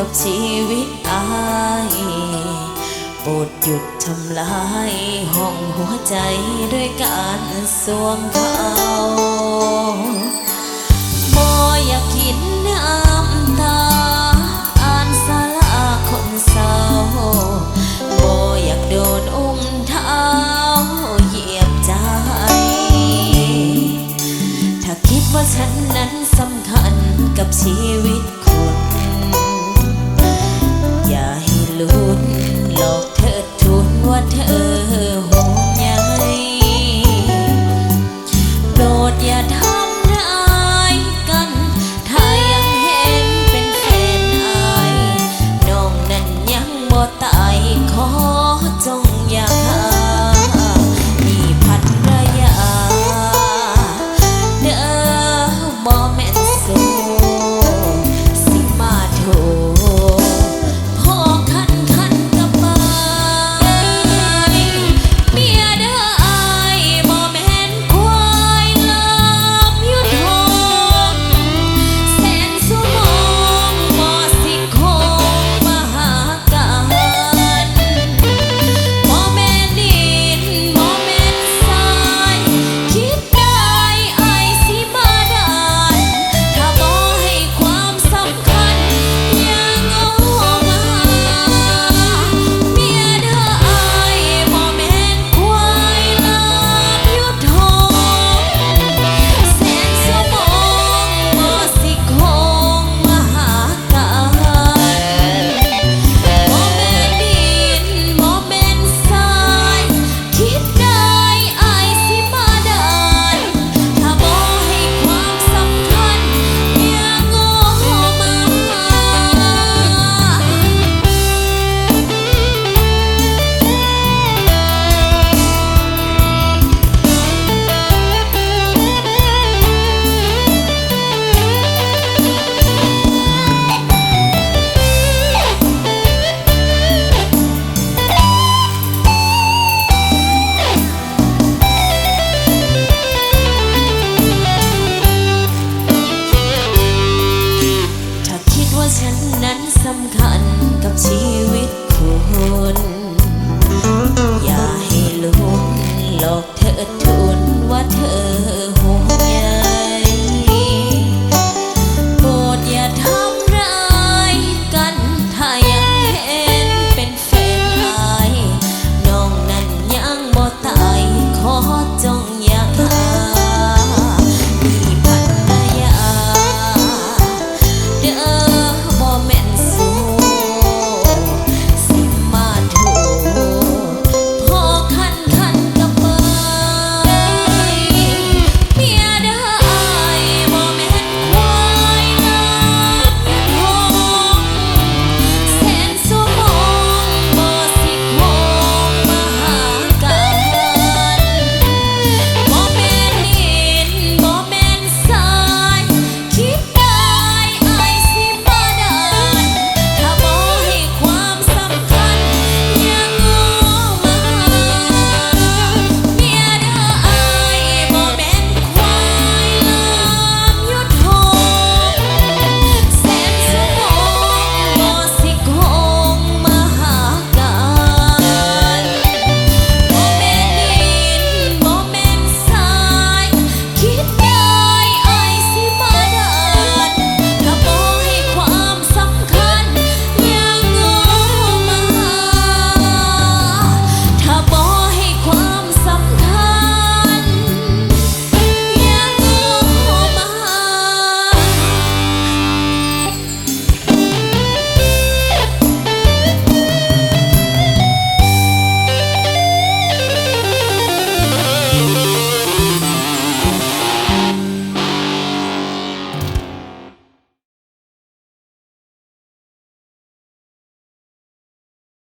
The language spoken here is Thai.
กับชีวิตอายโปรดหยุดทำลายห้องหัวใจด้วยการสวมเขาบ่อยากคิดน้ำตาอ่านสาระคนเศร้าบ่อยากโดนอุ้มเท้าเหยียบใจถ้าคิดว่าฉันนั้นสำคัญกับชีวิตคนอย่าให้ลุ้นหลอกเธอทุนว่าเธอห่วงใยโปรดอย่าทำร้ายกันถ้ายังเห็นเป็นแฟนอายน้องนั้นยังบ่ตายขอจงอย่าหามีพันรยาเด้อบ่แม่นโซสิมาโทพอคันกับไปเมียเด้ออายบ่แม่นควายลามอยู่ทองแสนสุมองบ่สิคงมาหากันบ่แม่นดินบ่แม่นทรายคิดได้อายสิมาได้ถ้าบ่ให้ความสำคัญอย่างเอามาเมียเด้ออายบ่แม่นควายลามอยู่ทองแสนสุมองบ่สิคงมาหากันบ่แม่นดินบ่แม่นทรายคิดได้อายสิมาได้ถ้าบ่ให้ความสำคัญอย่างเอามาถ้าคิดว่าฉันนั้นสำคัญ